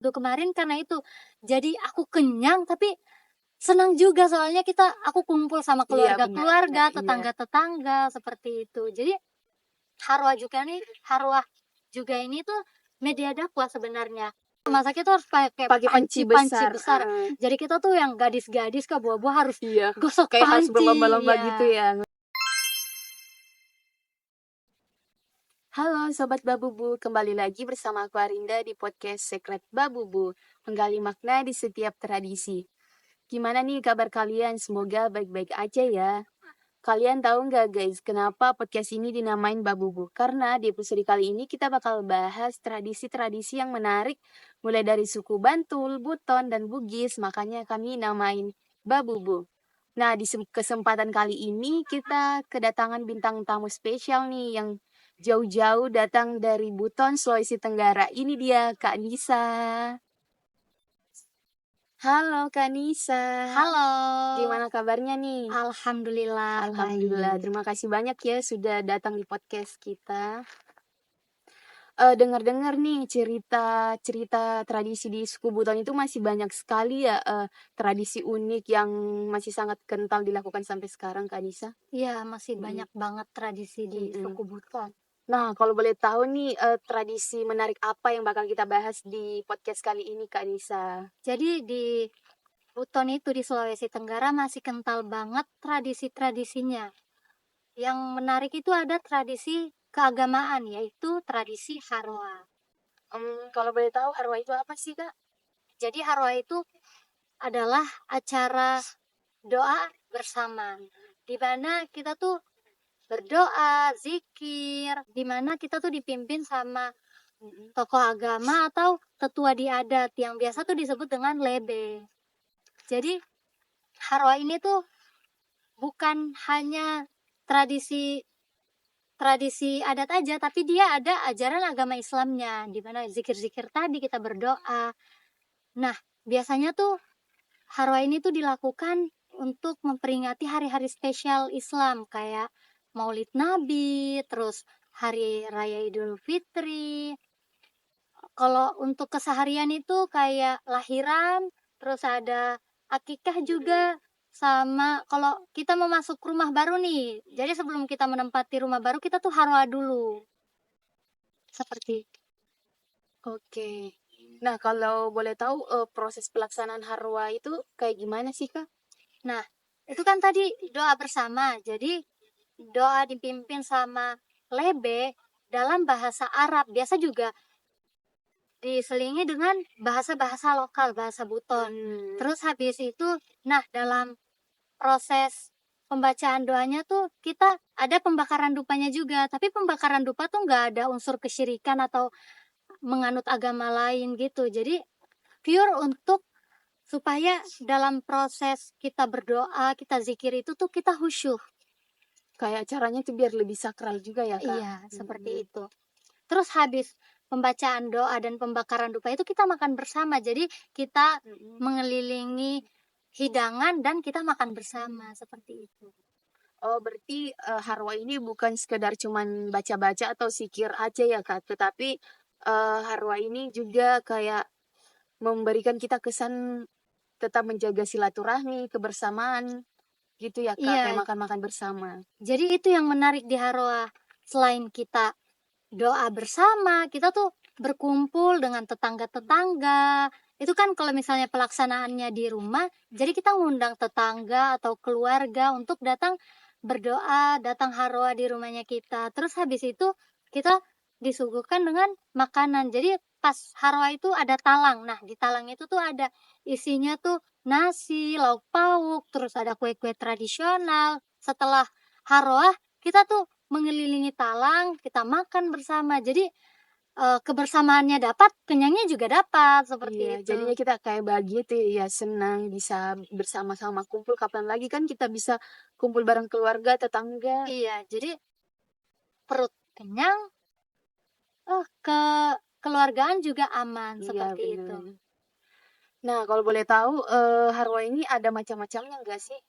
Tuh kemarin karena itu, jadi aku kenyang tapi senang juga soalnya aku kumpul sama Iya, benar benar, keluarga-keluarga, iya. tetangga-tetangga, seperti itu. Jadi Harwah juga ini tuh media dakwah sebenarnya. Masaknya tuh harus pakai Pakai panci panci besar, besar. Jadi kita tuh yang gadis-gadis Kak, buah-buah harus iya, gosok kayak harus panci, berlomba-lomba gitu ya. ya. Halo Sobat Babubu, kembali lagi bersama aku Arinda di podcast Secret Babubu, menggali makna di setiap tradisi. Gimana nih kabar kalian? Semoga baik-baik aja ya. Kalian tahu nggak guys, kenapa podcast ini dinamain Babubu? Karena di episode kali ini kita bakal bahas tradisi-tradisi yang menarik, mulai dari suku Bantul, Buton, dan Bugis, makanya kami namain Babubu. Nah, di kesempatan kali ini kita kedatangan bintang tamu spesial nih yang jauh-jauh datang dari Buton, Sulawesi Tenggara. Ini dia Kak Nisa. Halo Kak Nisa. Halo. Gimana kabarnya nih? Alhamdulillah Alhamdulillah, baik. terima kasih banyak ya sudah datang di podcast kita. Dengar-dengar nih cerita-cerita tradisi di suku Buton itu masih banyak sekali ya, tradisi unik yang masih sangat kental dilakukan sampai sekarang, Kak Nisa. Iya, masih Mhm, banyak banget tradisi di mhm. suku Buton. Nah, kalau boleh tahu nih, tradisi menarik apa yang bakal kita bahas di podcast kali ini, Kak Nisa? Jadi di Buton itu di Sulawesi Tenggara masih kental banget tradisi-tradisinya. Yang menarik itu ada tradisi keagamaan, yaitu tradisi Harwa. Kalau boleh tahu Harwa itu apa sih, Kak? Jadi Harwa itu adalah acara doa bersama, di mana kita tuh berdoa, zikir, di mana kita tuh dipimpin sama Mhm. tokoh agama atau tetua di adat yang biasa tuh disebut dengan lebe. Jadi Harwa ini tuh bukan hanya tradisi tradisi adat aja, tapi dia ada ajaran agama Islamnya, di mana zikir-zikir tadi kita berdoa. Nah, biasanya tuh Harwa ini tuh dilakukan untuk memperingati hari-hari spesial Islam kayak Maulid Nabi, terus Hari Raya Idul Fitri. Kalau untuk keseharian itu kayak lahiran, terus ada akikah juga, sama kalau kita mau masuk rumah baru nih. Jadi sebelum kita menempati rumah baru kita tuh harwa dulu. Seperti Oke. Nah, kalau boleh tahu, proses pelaksanaan Harwa itu kayak gimana sih, Kak? Nah, itu kan tadi doa bersama. Jadi doa dipimpin sama lebe dalam bahasa Arab. Biasa juga diselingi dengan bahasa-bahasa lokal, bahasa Buton. Mmm. Terus habis itu, nah dalam proses pembacaan doanya tuh kita ada pembakaran dupanya juga. Tapi pembakaran dupa tuh nggak ada unsur kesyirikan atau menganut agama lain gitu. Jadi pure untuk supaya dalam proses kita berdoa, kita zikir itu tuh kita khusyuk. Kayak caranya tuh biar lebih sakral juga ya, Kak? Iya, seperti Mhm. itu. Terus habis pembacaan doa dan pembakaran dupa itu kita makan bersama. Jadi kita Mhm. mengelilingi hidangan dan kita makan bersama seperti itu. Oh, berarti, Harwa ini bukan sekedar cuman baca-baca atau zikir aja ya, Kak, tetapi, Harwa ini juga kayak memberikan kita kesan tetap menjaga silaturahmi, kebersamaan, gitu ya, Kak? Kayak Iya, makan-makan bersama. jadi itu yang menarik di Harwa. Selain kita doa bersama, kita tuh berkumpul dengan tetangga-tetangga. Itu kan kalau misalnya pelaksanaannya di rumah, jadi kita ngundang tetangga atau keluarga untuk datang berdoa, datang harwa di rumahnya kita. Terus habis itu kita disuguhkan dengan makanan. Jadi pas harwa itu ada talang. Nah, di talang itu tuh ada isinya tuh nasi, lauk pauk, terus ada kue-kue tradisional. Setelah harwa, kita tuh mengelilingi talang, kita makan bersama. Jadi, kebersamaannya dapat, kenyangnya juga dapat, seperti Iya, itu. jadinya kita kayak bahagia tuh ya, senang bisa bersama-sama kumpul, kapan lagi kan kita bisa kumpul bareng keluarga, tetangga. Iya, jadi perut kenyang, kekeluargaan juga aman, Iya, seperti itu. bener. Nah, kalau boleh tahu, Harwa ini ada macam-macamnya nggak sih?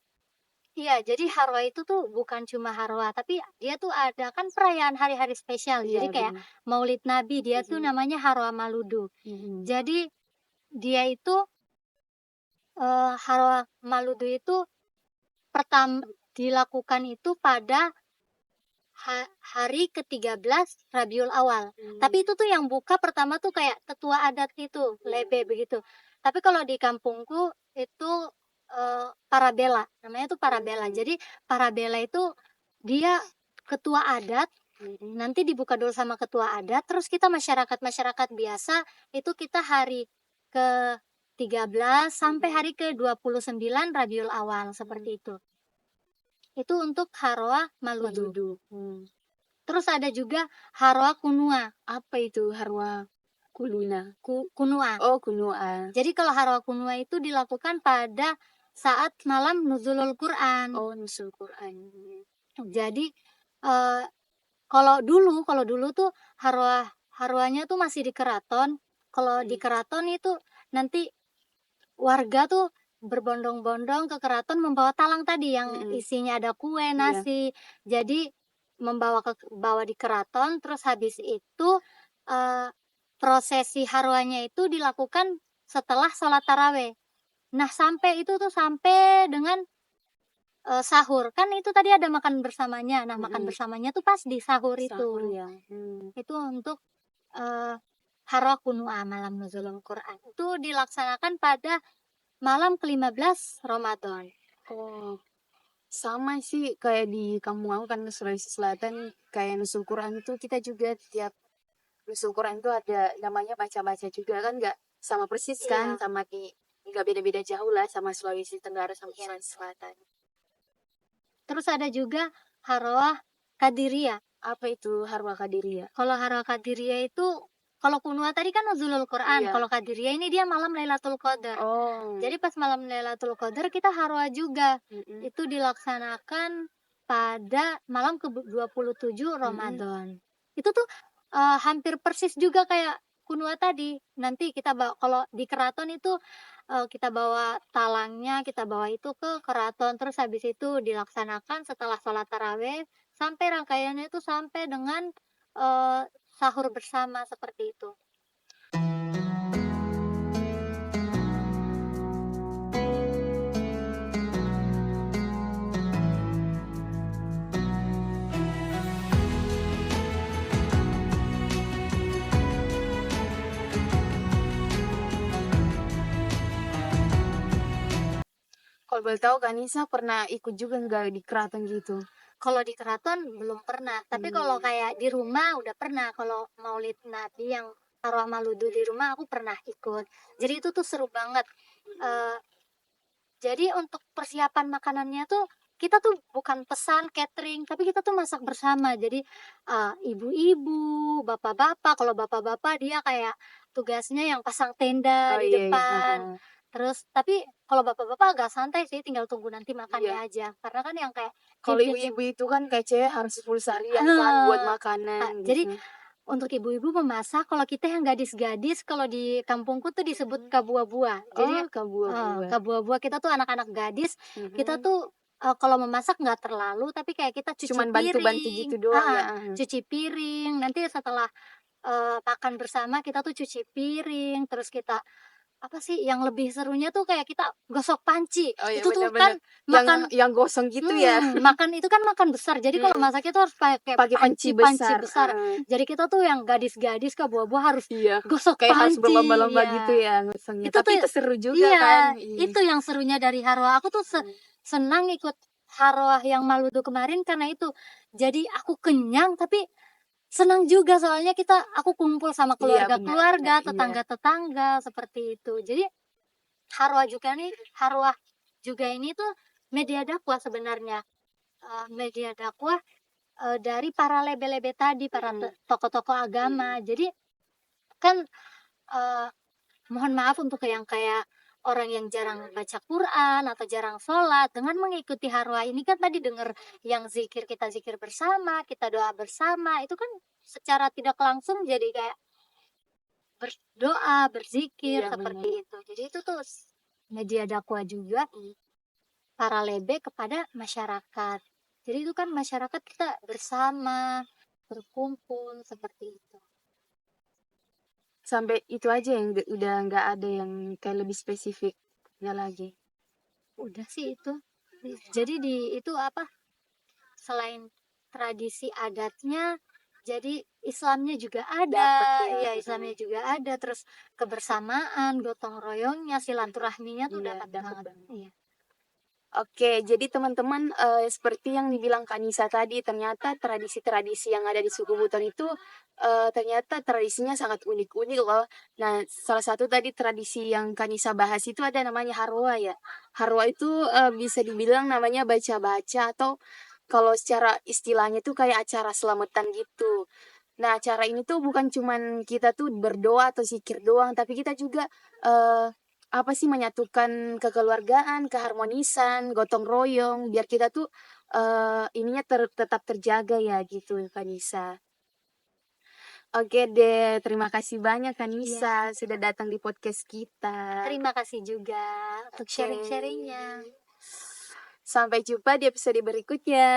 Iya, jadi Harwa itu tuh bukan cuma Harwa, tapi dia tuh ada kan perayaan hari-hari spesial. Iya, Jadi kayak bener. Maulid Nabi, dia tuh Mhm, namanya Harwa Maludu. mhm. Jadi dia itu Harwa Maludu itu dilakukan itu pada hari ke-13 Rabiul Awal. Tapi itu tuh yang buka pertama tuh kayak tetua adat itu, lebe begitu. Tapi kalau di kampungku itu parabela, namanya tuh parabela. Jadi parabela itu dia ketua adat, nanti dibuka dulu sama ketua adat, terus kita masyarakat biasa itu kita hari ke 13 sampai hari ke 29 Rabiul Awal seperti itu. Itu untuk Harwa Maludu. Maludu. Terus ada juga Harwa Kunua. Apa itu Harwa Kuluna? Kunua. Oh, Kunua. Jadi kalau Harwa Kunua itu dilakukan pada saat malam nuzulul Quran. Oh, nusul Quran. Jadi kalau dulu tuh harwanya tuh masih di keraton. Kalau di keraton itu nanti warga tuh berbondong-bondong ke keraton membawa talang tadi yang isinya ada kue, nasi. Jadi bawa di keraton, terus habis itu prosesi harwanya itu dilakukan setelah sholat taraweh. Nah, sampai dengan sahur. Kan itu tadi ada makan bersamanya. Nah, makan bersamanya tuh pas di sahur itu. Sahur ya. Itu untuk Harwa Kunua, malam nuzulul Quran. Itu dilaksanakan pada malam ke-15 Ramadan. Oh, sama sih kayak di kampung aku kan Sulawesi Selatan, kayak nusul Quran itu kita juga tiap nusul Quran itu ada namanya baca-baca juga kan, nggak sama persis kan, sama di nggak beda-beda jauh lah sama Sulawesi Tenggara sama Sulawesi Selatan. Terus ada juga Harwa Kadiria. Apa itu Harwa Kadiria? Kalau Harwa Kadiria itu, kalau Kunua tadi kan nuzulul Quran, kalau Kadiria ini dia malam Lailatul Qadar. Jadi pas malam Lailatul Qadar kita harwa juga. Itu dilaksanakan pada malam ke-27 Ramadan. Itu tuh hampir persis juga kayak Kunua tadi. Nanti kita kalau di keraton itu kita bawa talangnya, kita bawa itu ke keraton, terus habis itu dilaksanakan setelah sholat taraweh sampai rangkaiannya itu sampai dengan sahur bersama seperti itu. Kalau boleh tahu Kak Nisa pernah ikut juga nggak di keraton gitu? Kalau di keraton belum pernah, tapi kalau kayak di rumah udah pernah. Kalau Maulid Nabi yang Arwah Maludu di rumah aku pernah ikut. Jadi itu tuh seru banget. Jadi untuk persiapan makanannya tuh kita tuh bukan pesan catering, tapi kita tuh masak bersama. Jadi ibu-ibu, bapak-bapak, kalau bapak-bapak dia kayak tugasnya yang pasang tenda di depan. Terus tapi kalau bapak-bapak agak santai sih, tinggal tunggu nanti makannya aja. Karena kan yang kayak Kalau ibu-ibu itu kan kayak cewek harus full seharian kan buat makanan jadi gitu. untuk ibu-ibu memasak, kalau kita yang gadis-gadis, kalau di kampungku tuh disebut kabua-bua. Jadi kabua-bua. kabua-bua kita tuh anak-anak gadis, kita tuh kalau memasak nggak terlalu, tapi kayak kita cuci Cuman piring, bantu-bantu gitu doang ya. cuci piring. Nanti setelah makan bersama kita tuh cuci piring, terus kita apa sih yang lebih serunya tuh kayak kita gosok panci. Oh iya, Itu tuh bener-bener. kan makan Yang gosong gitu ya. makan itu kan makan besar. Jadi kalau masaknya tuh harus pakai Panci panci besar. besar. Jadi kita tuh yang gadis-gadis ke buah-buah harus gosok Kayak harus panci. berlomba-lomba gitu ya ngosongnya. Tapi itu seru juga kan. Itu yang serunya dari Harwa. Aku tuh senang ikut Harwa yang Maludu kemarin karena itu. Jadi aku kenyang tapi senang juga, soalnya aku kumpul sama keluarga-keluarga, tetangga-tetangga seperti itu. Jadi Harwa juga ini tuh media dakwah sebenarnya. Media dakwah dari para lebe-lebe tadi, para tokoh-tokoh agama. Jadi kan mohon maaf untuk yang kayak orang yang jarang baca Quran atau jarang sholat, dengan mengikuti Harwa ini kan tadi dengar yang kita zikir bersama, kita doa bersama, itu kan secara tidak langsung jadi kayak berdoa, berzikir seperti itu. Jadi itu tuh media dakwah juga para lebe kepada masyarakat. Jadi itu kan masyarakat kita bersama, berkumpul seperti itu. sampai itu aja yang udah nggak ada yang kayak lebih spesifiknya lagi. Udah sih itu. Jadi di itu apa? Selain tradisi adatnya, jadi Islamnya juga ada. Dapet ya. Iya, Islamnya juga ada. Terus kebersamaan, gotong royongnya, silaturahminya tuh Iya, dapat dapet banget. banget. Iya. Oke, jadi teman-teman, seperti yang dibilang Kak Nisa tadi, ternyata tradisi-tradisi yang ada di suku Buton itu, ternyata tradisinya sangat unik-unik loh. Nah, salah satu tadi tradisi yang Kak Nisa bahas itu ada namanya Harwa ya. Harwa itu, bisa dibilang namanya baca-baca atau kalau secara istilahnya tuh kayak acara selamatan gitu. Nah, acara ini tuh bukan cuman kita tuh berdoa atau zikir doang, tapi kita juga, apa sih, menyatukan kekeluargaan, keharmonisan, gotong royong, biar kita tuh, ininya tetap terjaga ya gitu, Kak Nisa. Oke deh, terima kasih banyak Kak Iya. Nisa sudah datang di podcast kita. Terima kasih juga untuk Oke. sharing-sharingnya. Sampai jumpa di episode berikutnya.